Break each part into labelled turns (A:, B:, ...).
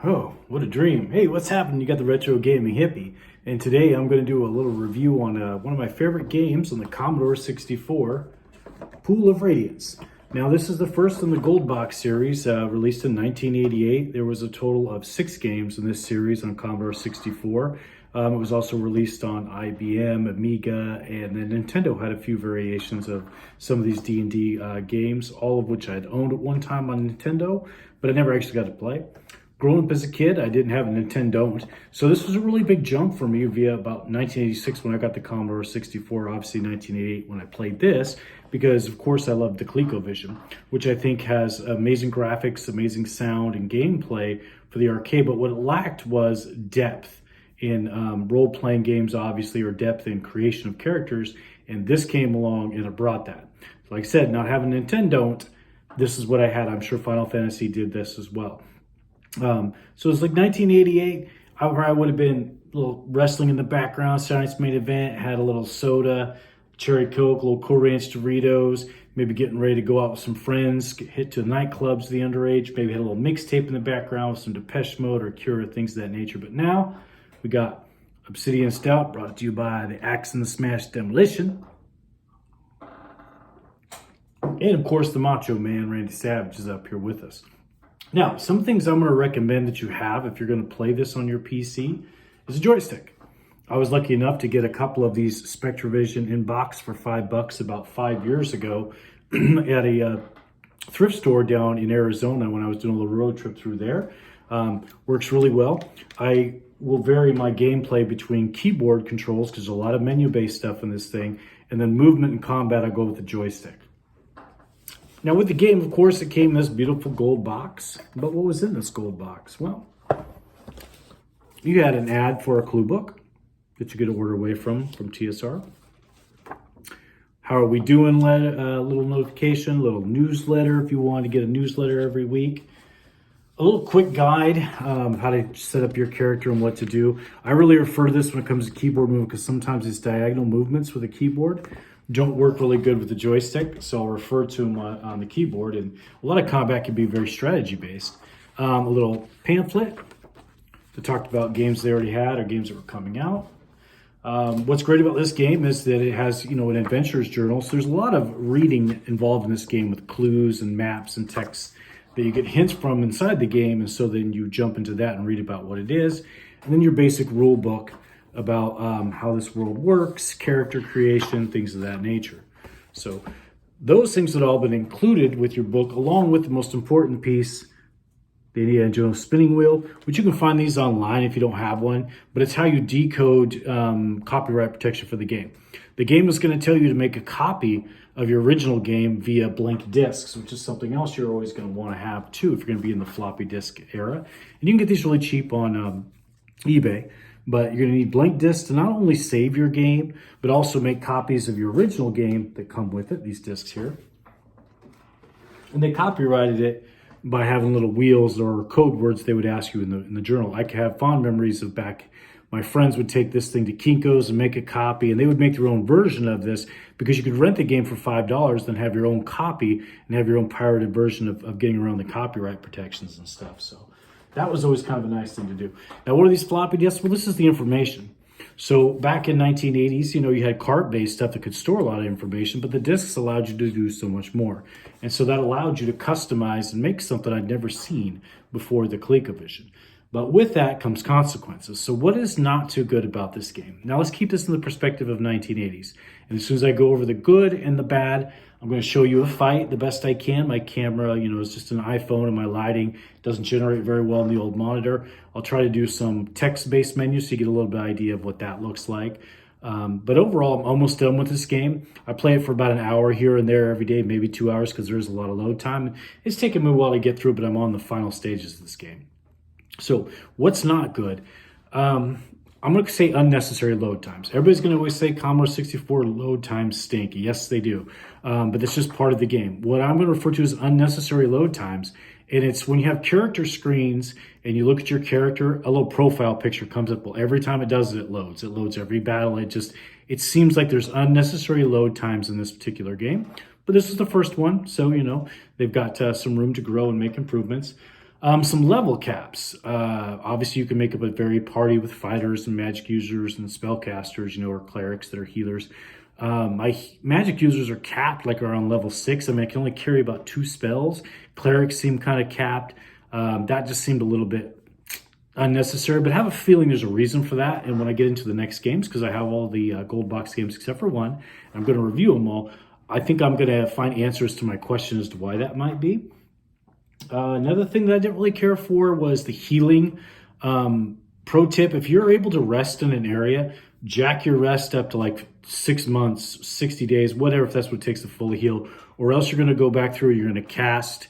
A: Oh, what a dream. Hey, what's happening? You got the Retro Gaming Hippie. And today I'm going to do a little review on one of my favorite games on the Commodore 64, Pool of Radiance. Now, this is the first in the Gold Box series, released in 1988. There was a total of 6 games in this series on Commodore 64. It was also released on IBM, Amiga, and then Nintendo had a few variations of some of these D&D games, all of which I'd owned at one time on Nintendo, but I never actually got to play. Growing up as a kid, I didn't have a Nintendo, so this was a really big jump for me via about 1986 when I got the Commodore 64, obviously 1988 when I played this, because of course I loved the ColecoVision, which I think has amazing graphics, amazing sound, and gameplay for the arcade, but what it lacked was depth in role-playing games, obviously, or depth in creation of characters, and this came along and it brought that. So like I said, not having a Nintendo, this is what I had. I'm sure Final Fantasy did this as well. So it's like 1988. However, I would have been a little wrestling in the background. Saturday's main event had a little soda, cherry Coke, a little Cool Ranch Doritos, maybe getting ready to go out with some friends, hit to nightclubs, the underage, maybe had a little mixtape in the background with some Depeche Mode or Cure, things of that nature. But now we got Obsidian Stout, brought to you by the Axe and the Smash Demolition. And of course, the Macho Man, Randy Savage, is up here with us. Now, some things I'm going to recommend that you have if you're going to play this on your PC is a joystick. I was lucky enough to get a couple of these Spectravision in box for $5 about 5 years ago at a thrift store down in Arizona when I was doing a little road trip through there. Works really well. I will vary my gameplay between keyboard controls because there's a lot of menu-based stuff in this thing, and then movement and combat, I go with the joystick. Now with the game, of course, it came in this beautiful gold box. But what was in this gold box? Well, you had an ad for a clue book that you could order away from TSR. How are we doing? A little notification, a little newsletter if you want to get a newsletter every week. A little quick guide, how to set up your character and what to do. I really refer to this when it comes to keyboard movement because sometimes it's diagonal movements with a keyboard don't work really good with the joystick, so I'll refer to them on the keyboard. And a lot of combat can be very strategy based. A little pamphlet that talked about games they already had or games that were coming out. What's great about this game is that it has, an adventurer's journal. So there's a lot of reading involved in this game with clues and maps and texts that you get hints from inside the game. And so then you jump into that and read about what it is. And then your basic rule book about how this world works, character creation, things of that nature. So those things had all been included with your book, along with the most important piece, the Indiana Jones spinning wheel, which you can find these online if you don't have one, but it's how you decode copyright protection for the game. The game is going to tell you to make a copy of your original game via blank discs, which is something else you're always going to want to have too if you're going to be in the floppy disk era. And you can get these really cheap on eBay. But you're going to need blank discs to not only save your game, but also make copies of your original game that come with it, these discs here. And they copyrighted it by having little wheels or code words they would ask you in the journal. I have fond memories of back, my friends would take this thing to Kinko's and make a copy, and they would make their own version of this because you could rent the game for $5, then have your own copy and have your own pirated version of getting around the copyright protections and stuff. So that was always kind of a nice thing to do. Now, what are these floppy disks? Well, this is the information. So back in 1980s, you had cart-based stuff that could store a lot of information, but the disks allowed you to do so much more. And so that allowed you to customize and make something I'd never seen before the ColecoVision. But with that comes consequences. So what is not too good about this game? Now let's keep this in the perspective of 1980s. And as soon as I go over the good and the bad, I'm going to show you a fight the best I can. My camera, is just an iPhone, and my lighting doesn't generate very well in the old monitor. I'll try to do some text-based menus so you get a little bit of idea of what that looks like. But overall, I'm almost done with this game. I play it for about an hour here and there every day, maybe 2 hours because there's a lot of load time. It's taken me a while to get through, but I'm on the final stages of this game. So what's not good? I'm going to say unnecessary load times. Everybody's going to always say Commodore 64 load times stink. Yes, they do. But that's just part of the game. What I'm going to refer to as unnecessary load times, and it's when you have character screens and you look at your character, a little profile picture comes up. Well, every time it does it, it loads. It loads every battle. It seems like there's unnecessary load times in this particular game. But this is the first one, so, they've got some room to grow and make improvements. Some level caps. Obviously, you can make up a varied party with fighters and magic users and spellcasters, or clerics that are healers. My magic users are capped, like around level 6. I mean, I can only carry about 2 spells. Clerics seem kind of capped. That just seemed a little bit unnecessary, but I have a feeling there's a reason for that. And when I get into the next games, because I have all the gold box games except for one, I'm going to review them all. I think I'm going to find answers to my question as to why that might be. Another thing that I didn't really care for was the healing. Pro tip, if you're able to rest in an area, jack your rest up to like 6 months, 60 days, whatever, if that's what it takes to fully heal, or else you're going to go back through, you're going to cast,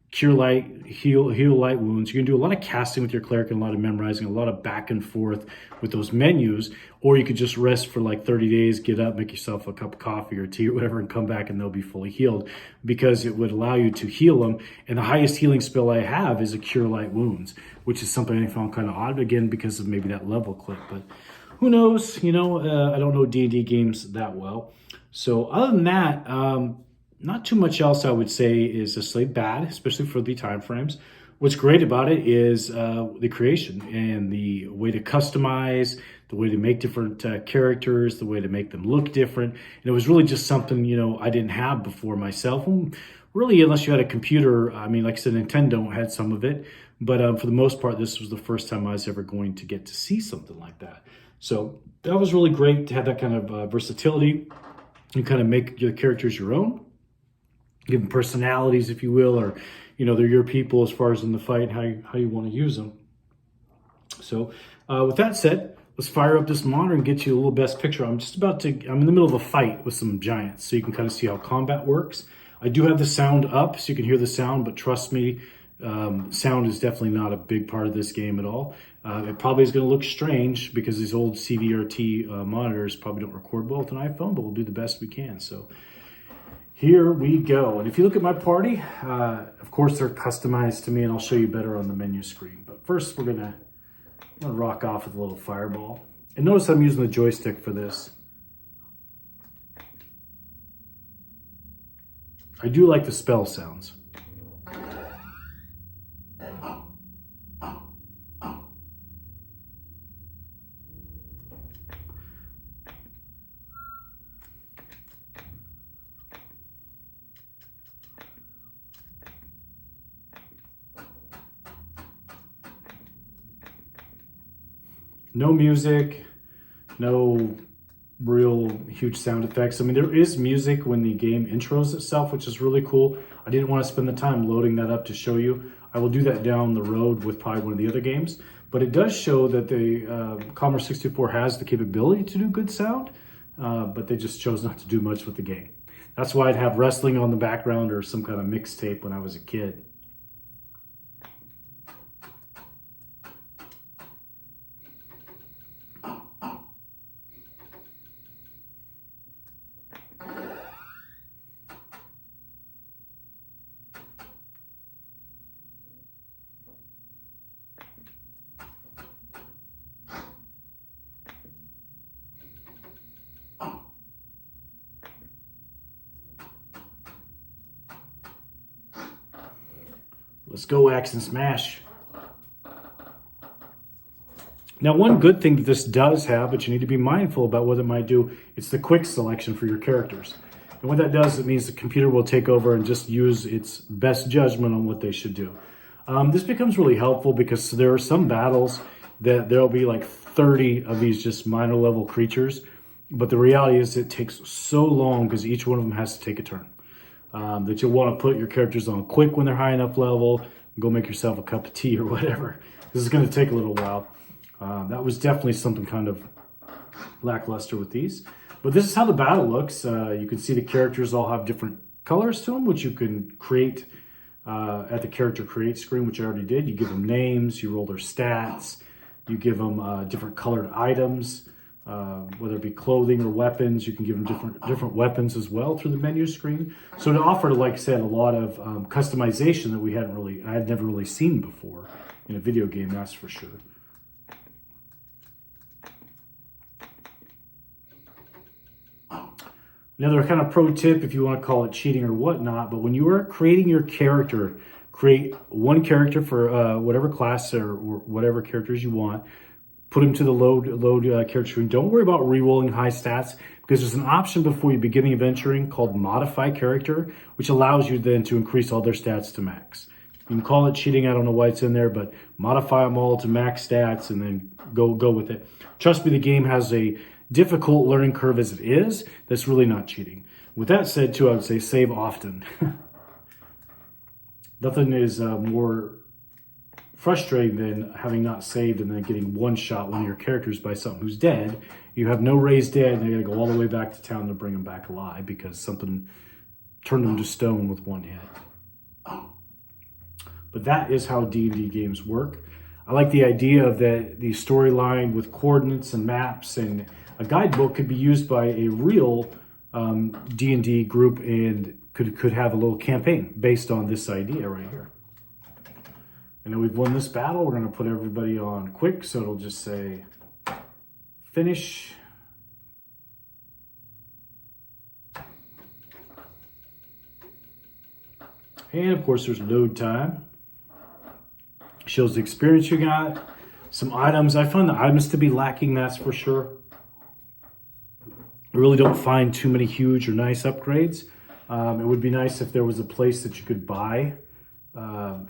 A: cure light, heal light wounds. You're going to do a lot of casting with your cleric and a lot of memorizing, a lot of back and forth with those menus, or you could just rest for like 30 days, get up, make yourself a cup of coffee or tea or whatever, and come back and they'll be fully healed, because it would allow you to heal them. And the highest healing spell I have is a cure light wounds, which is something I found kind of odd, again, because of maybe that level clip, but who knows, I don't know D&D games that well. So other than that, not too much else I would say is necessarily bad, especially for the time frames. What's great about it is the creation and the way to customize, the way to make different characters, the way to make them look different. And it was really just something, I didn't have before myself. And really, unless you had a computer, I mean, like I said, Nintendo had some of it. But for the most part, this was the first time I was ever going to get to see something like that. So that was really great to have that kind of versatility. You kind of make your characters your own. Give them personalities, if you will, or they're your people as far as in the fight, how you want to use them. So with that said, let's fire up this monitor and get you a little best picture. I'm in the middle of a fight with some giants, so you can kind of see how combat works. I do have the sound up so you can hear the sound, but trust me, sound is definitely not a big part of this game at all. It probably is going to look strange because these old CVRT monitors probably don't record well with an iPhone, but we'll do the best we can. So here we go. And if you look at my party, of course they're customized to me, and I'll show you better on the menu screen. But first I'm gonna rock off with a little fireball. And notice I'm using the joystick for this. I do like the spell sounds. No music, no real huge sound effects. I mean, there is music when the game intros itself, which is really cool. I didn't want to spend the time loading that up to show you. I will do that down the road with probably one of the other games. But it does show that the Commodore 64 has the capability to do good sound, but they just chose not to do much with the game. That's why I'd have wrestling on the background or some kind of mixtape when I was a kid. Let's go axe and smash. Now, one good thing that this does have, but you need to be mindful about what it might do, it's the quick selection for your characters. And what that does, it means the computer will take over and just use its best judgment on what they should do. This becomes really helpful because there are some battles that there'll be like 30 of these just minor level creatures. But the reality is it takes so long because each one of them has to take a turn. That you'll want to put your characters on quick when they're high enough level, go make yourself a cup of tea or whatever. This is going to take a little while. That was definitely something kind of lackluster with these. But this is how the battle looks. You can see the characters all have different colors to them, which you can create at the character create screen, which I already did. You give them names, you roll their stats, you give them different colored items. Whether it be clothing or weapons, you can give them different weapons as well through the menu screen. So it offered, like I said, a lot of customization that I had never really seen before in a video game, that's for sure. Another kind of pro tip, if you want to call it cheating or whatnot, but when you are creating your character create one character for whatever class or whatever characters you want. Put them to the load character screen. Don't worry about re-rolling high stats because there's an option before you begin adventuring called modify character, which allows you then to increase all their stats to max. You can call it cheating. I don't know why it's in there, but modify them all to max stats and then go with it. Trust me, the game has a difficult learning curve as it is. That's really not cheating. With that said, too, I would say save often. Nothing is more frustrating than having not saved and then getting one-shot one of your characters by something who's dead. You have no raised dead, and you got to go all the way back to town to bring them back alive because something turned them to stone with one hit. But that is how D&D games work. I like the idea of that the storyline with coordinates and maps and a guidebook could be used by a real D&D group and could have a little campaign based on this idea right here. And then we've won this battle. We're going to put everybody on quick, so it'll just say finish. And of course, there's load time. Shows the experience you got. Some items. I find the items to be lacking, that's for sure. I really don't find too many huge or nice upgrades. It would be nice if there was a place that you could buy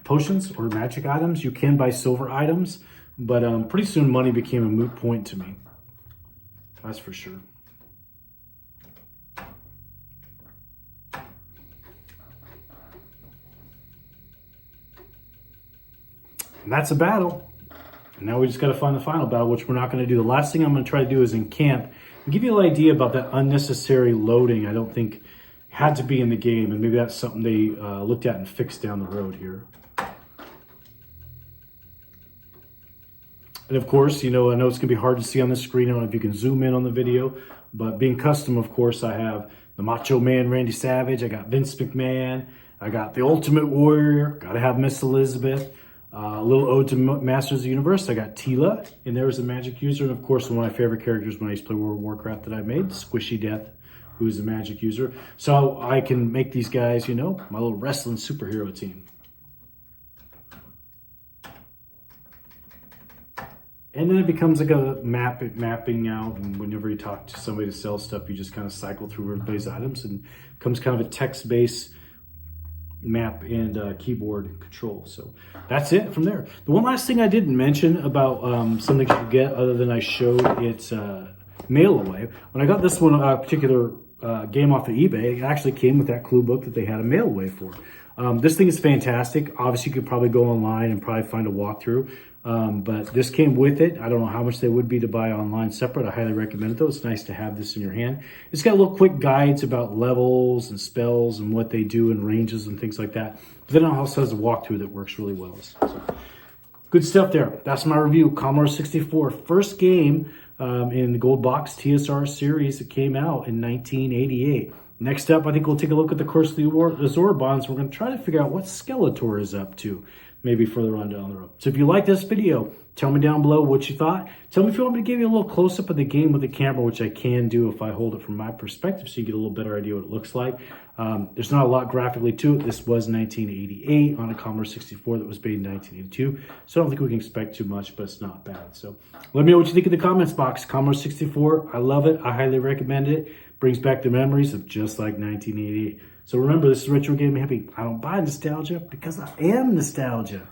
A: potions or magic items. You can buy silver items, but pretty soon money became a moot point to me. That's for sure. And that's a battle. And now we just got to find the final battle, which we're not going to do. The last thing I'm going to try to do is in camp and give you an idea about that unnecessary loading. I don't think had to be in the game, and maybe that's something they looked at and fixed down the road here. And of course, you know, I know it's going to be hard to see on the screen. I don't know if you can zoom in on the video, but being custom, of course, I have the Macho Man Randy Savage. I got Vince McMahon. I got the Ultimate Warrior. Got to have Miss Elizabeth. A little ode to Masters of the Universe. I got Tila, and there was a magic user. And of course, one of my favorite characters when I used to play World of Warcraft that I made, Squishy Death, who's a magic user. So I can make these guys, you know, my little wrestling superhero team. And then it becomes like a mapping out, and whenever you talk to somebody to sell stuff, you just kind of cycle through everybody's items, and it becomes kind of a text-based map and keyboard control. So that's it from there. The one last thing I didn't mention about something you can get other than I showed its mail away. When I got this one particular game off of eBay, it actually came with that clue book that they had a mail away for. This thing is fantastic. Obviously, you could probably go online and probably find a walkthrough. But this came with it. I don't know how much they would be to buy online separate. I highly recommend it though. It's nice to have this in your hand. It's got little quick guides about levels and spells and what they do and ranges and things like that. But then it also has a walkthrough that works really well. So, good stuff there. That's my review. Commodore 64, first game in the Gold Box TSR series that came out in 1988. Next up, I think we'll take a look at the Curse of the Zorbons. We're going to try to figure out what Skeletor is up to, maybe further on down the road. So if you like this video, tell me down below what you thought. Tell me if you want me to give you a little close-up of the game with the camera, which I can do if I hold it from my perspective so you get a little better idea what it looks like. There's not a lot graphically to it. This was 1988 on a Commodore 64 that was made in 1982. So I don't think we can expect too much, but it's not bad. So let me know what you think in the comments box. Commodore 64, I love it. I highly recommend it. Brings back the memories of just like 1988. So remember, this is Retro Gaming Hippie. I don't buy nostalgia because I am nostalgia.